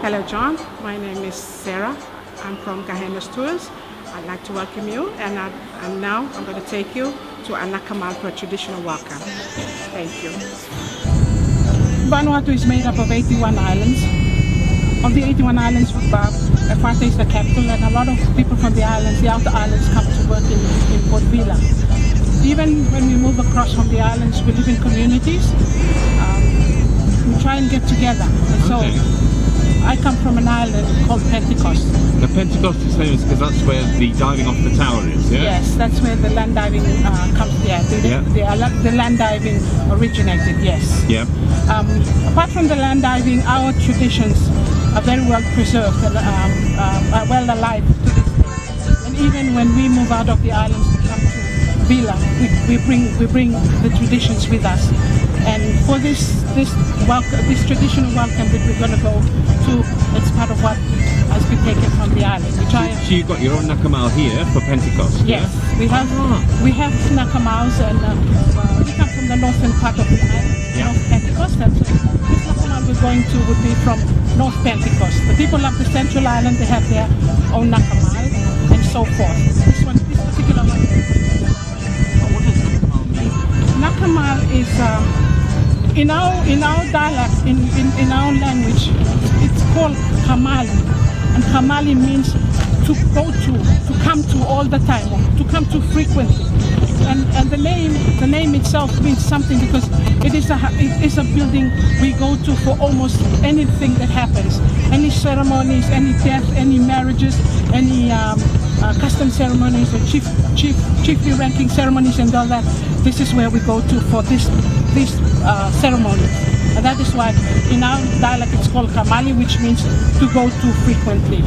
Hello, John. My name is Sarah. I'm from Gahenas Tours. I'd like to welcome you, and now I'm going to take you to Anakamal for a traditional welcome. Thank you. Vanuatu is made up of 81 islands. Of the 81 islands, Vanuatu is the capital, and a lot of people from the islands, the outer islands, come to work in Port Vila. Even when we move across from the islands, we live in communities. We try and get together. And so I come from an island called Pentecost. The Pentecost is famous because that's where the diving off the tower is, yeah? Yes, that's where the land diving comes. Yeah, the land diving originated. Yes. Yeah. Apart from the land diving, our traditions are very well preserved and are well alive to this day. And even when we move out of the islands to come to Vila, we bring the traditions with us. And for this traditional welcome that we're going to go to, it's part of what has been taken from the island. So you've got your own Nakamal here for Pentecost? Yes, yeah? we have Nakamals, and we come from the northern part of the island, North Pentecost. And so this Nakamal we're going to would be from North Pentecost. The people of the central island, they have their own Nakamal and so forth. This particular one. What does Nakamal mean? Nakamal is in our dialect, in our language, it's called Kamali, and Kamali means to go to come to all the time, or to come to frequently. And the name itself means something because it is a building we go to for almost anything that happens, any ceremonies, any death, any marriages, any custom ceremonies, or chiefly ranking ceremonies, and all that. This is where we go to for these ceremonies, and that is why in our dialect it's called Kamali, which means to go to frequently.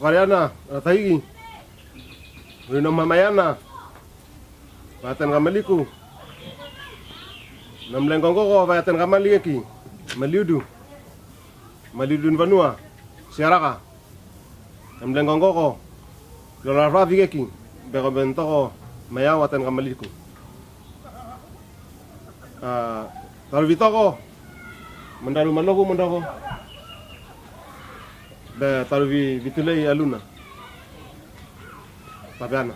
Kariana, Rataigi, Rino Mamayana, Vatan Ramaliku, Namlengongo, Vatan Ramalieki, Maliudun Vanua, Sierra, Namlengongo, Lola Ravigeki, Berobento, Mayawatan Ramaliku. Tarvitogo, Mandaru Malogo Mondago. Da taruvi vitulei aluna. Pabiana.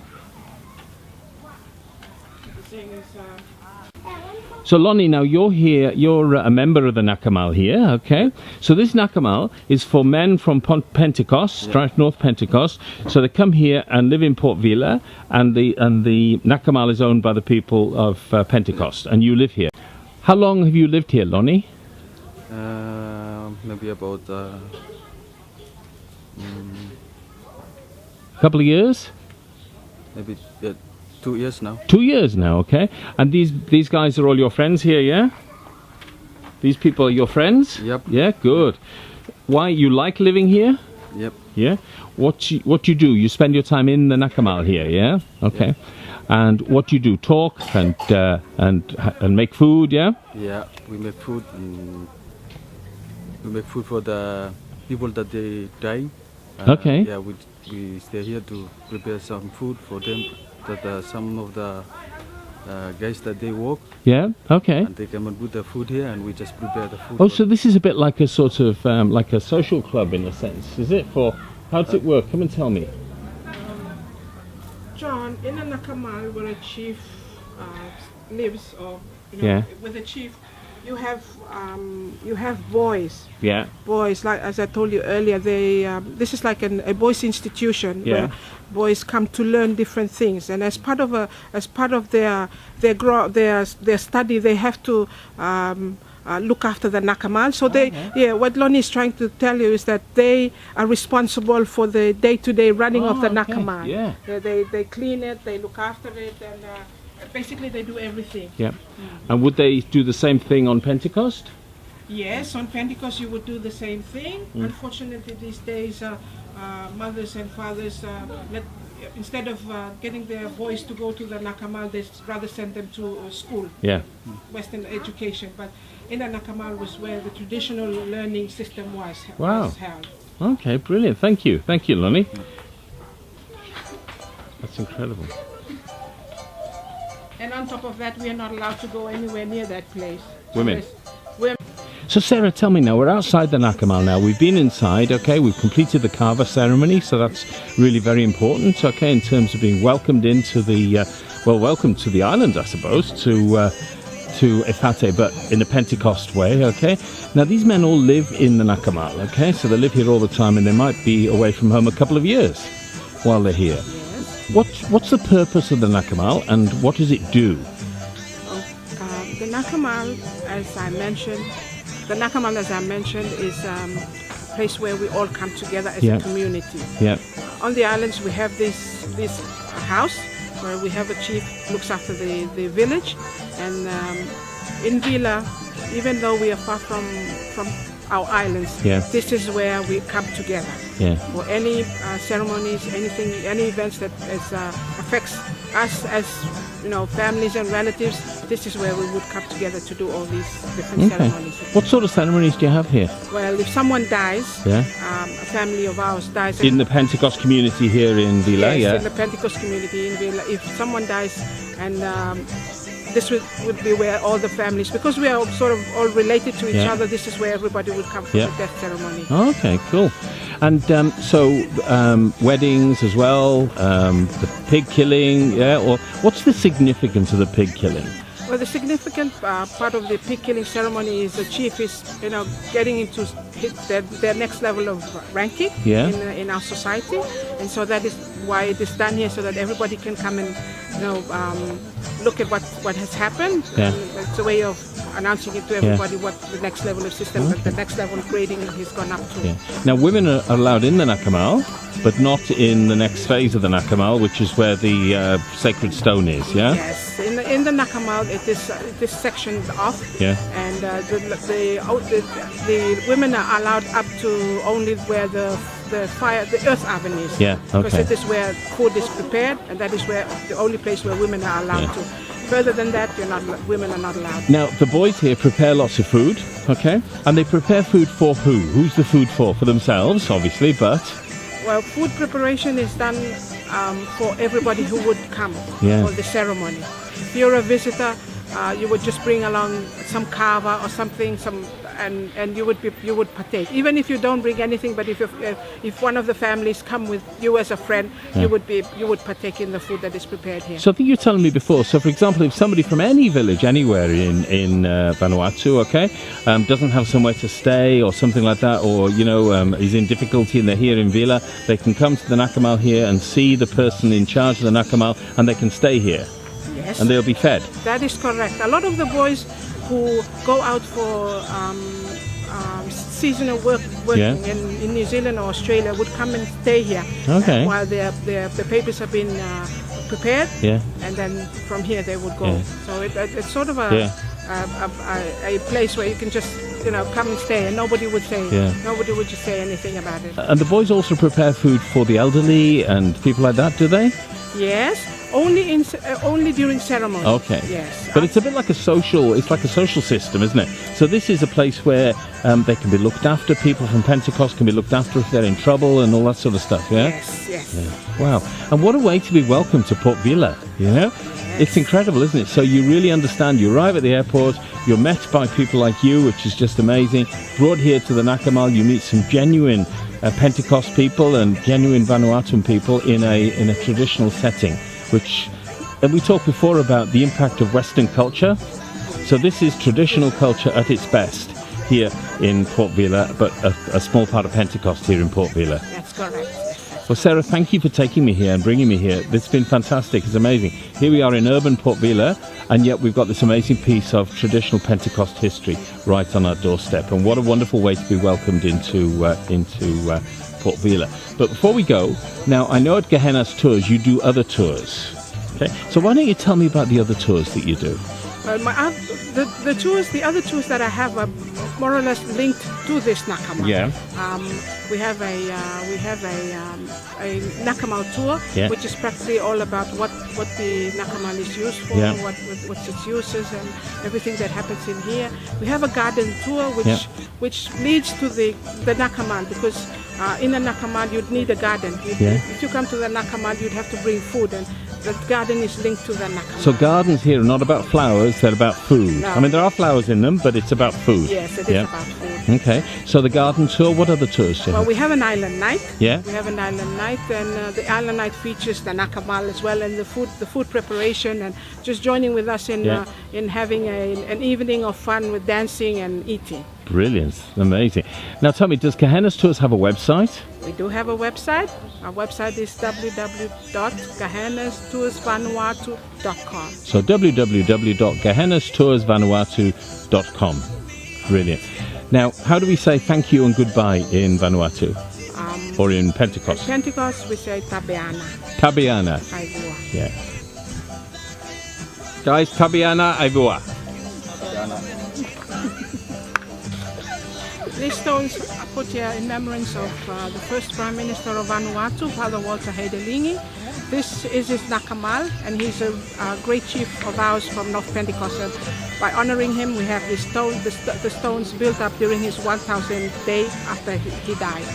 So Lonnie, now you're here, you're a member of the Nakamal here, okay? So this Nakamal is for men from Pentecost, right, North Pentecost. So they come here and live in Port Vila, and the Nakamal is owned by the people of Pentecost, and you live here. How long have you lived here, Lonnie? Maybe about A couple of years? Maybe 2 years now. 2 years now, okay. And these guys are all your friends here, yeah? These people are your friends? Yep. Yeah, good. Why, you like living here? Yep. Yeah. What you do? You spend your time in the Nakamal here, yeah? Okay. And what do you do? Talk and make food, yeah? Yeah, we make food. We make food for the people that they die. Okay. Yeah, we stay here to prepare some food for them. That some of the guys that they work, Yeah. Okay. and they come and put the food here, and we just prepare the food. Oh, for so this is a bit like a sort of like a social club in a sense, is it? For how does it work? Come and tell me. John, in a Nakamal where a chief lives, or Yeah. with a chief, you have boys. Yeah. Boys, like as I told you earlier, they this is like a boys' institution Yeah. where boys come to learn different things, and as part of their study, they have to look after the Nakamal. So what Lonnie is trying to tell you is that they are responsible for the day-to-day running of the okay. Nakamal. Yeah. They clean it, they look after it, and basically they do everything. Yeah. And would they do the same thing on Pentecost? Yes, on Pentecost you would do the same thing. Unfortunately, these days, mothers and fathers, instead of getting their boys to go to the Nakamal, they rather send them to school, Yeah. Western education. But in the Nakamal was where the traditional learning system was Wow. held. Okay, brilliant. Thank you, Lonnie. That's incredible. And on top of that, we are not allowed to go anywhere near that place. Women. Women. So Sarah, tell me now, we're outside the Nakamal now. We've been inside, okay, we've completed the kava ceremony, so that's really very important, okay, in terms of being welcomed into the, welcome to the island, I suppose, to Efate, but in a Pentecost way, okay? Now, these men all live in the Nakamal, okay, so they live here all the time, and they might be away from home a couple of years while they're here. What's the purpose of the Nakamal, and what does it do? The Nakamal, as I mentioned, is a place where we all come together as a community. Yeah. On the islands, we have this house where we have a chief looks after the village, and in Vila, even though we are far from our islands, this is where we come together for any ceremonies, any events that affects us as families and relatives. This is where we would come together to do all these different ceremonies. What sort of ceremonies do you have here? Well, if someone dies, a family of ours dies in the Pentecost community here in Vila, in the Pentecost community in Vila, if someone dies, and this would be where all the families, because we are sort of all related to each other, this is where everybody would come for the death ceremony. Okay, cool. And weddings as well, the pig killing, or what's the significance of the pig killing? Well, the significant part of the pig killing ceremony is the chief is, getting into their next level of ranking in our society, and so that is why it is done here, so that everybody can come and look at what has happened. It's a way of announcing it to everybody what the next level of system, the next level of grading has gone up to. Now, women are allowed in the Nakamal, but not in the next phase of the Nakamal, which is where the sacred stone is. Yes, in the Nakamal it is sectioned off. And the women are allowed up to only where the earth oven is. Because it is where food is prepared, and that is where the only place where women are allowed to. Further than that, women are not allowed. Now, the boys here prepare lots of food, okay? And they prepare food for who? Who's the food for? For themselves, obviously, but... Well, food preparation is done for everybody who would come for the ceremony. If you're a visitor, you would just bring along some kava or something, and you would partake. Even if you don't bring anything, but if one of the families come with you as a friend, you would partake in the food that is prepared here. So I think you were telling me before. So, for example, if somebody from any village anywhere in Vanuatu, doesn't have somewhere to stay or something like that, or is in difficulty and they're here in Vila, they can come to the Nakamal here and see the person in charge of the Nakamal, and they can stay here. Yes. And they'll be fed. That is correct. A lot of the boys who go out for seasonal working in New Zealand or Australia would come and stay here while the papers have been prepared, and then from here they would go. So it's sort of a place where you can just come and stay, and nobody would just say anything about it. And the boys also prepare food for the elderly and people like that, do they? Yes, only during ceremony. Okay. Yes. But it's a bit like it's like a social system, isn't it? So this is a place where they can be looked after, people from Pentecost can be looked after if they're in trouble and all that sort of stuff, yeah? Yes. Yeah. Wow. And what a way to be welcomed to Port Vila, It's incredible, isn't it? So you really understand, you arrive at the airport, you're met by people like you, which is just amazing. Brought here to the Nakamal, you meet some genuine Pentecost people and genuine Vanuatuan people in a traditional setting, and we talked before about the impact of Western culture. So this is traditional culture at its best here in Port Vila, but a small part of Pentecost here in Port Vila. That's correct. Well, Sarah, thank you for taking me here and bringing me here. It's been fantastic. It's amazing. Here we are in urban Port Vila, and yet we've got this amazing piece of traditional Pentecost history right on our doorstep. And what a wonderful way to be welcomed into Port Vila. But before we go, now I know at Gahenas Tours you do other tours. Okay, so why don't you tell me about the other tours that you do? Well, the other tours that I have are more or less linked to this Nakamal. Yeah. We have a Nakamal tour, which is practically all about what the Nakamal is used for, what's its uses, and everything that happens in here. We have a garden tour, which leads to the Nakamal, because in a Nakamal you'd need a garden. If you come to the Nakamal, you'd have to bring food, and the garden is linked to the Nakamal. So gardens here are not about flowers, they're about food. No. I mean, there are flowers in them, but it's about food. Yes, it is about food. Okay, so the garden tour, what other tours do you Well, have? we have an island night. Yeah. We have an island night, and the island night features the Nakamal as well, and the food preparation, and just joining with us in having an evening of fun with dancing and eating. Brilliant, amazing. Now tell me, does Gahenas Tours have a website? We do have a website. Our website is www.gahenastoursvanuatu.com. So www.gahenastoursvanuatu.com. Brilliant. Now, how do we say thank you and goodbye in Vanuatu? Or in Pentecost? In Pentecost, we say tabeana. Tabeana. Aivua. Yeah. Guys, tabeana aivua. These stones are put here in remembrance of the first Prime Minister of Vanuatu, Father Walter Heidelingi. This is his Nakamal, and he's a great chief of ours from North Pentecost. And by honoring him, we have the stones built up during his 1,000th day after he died.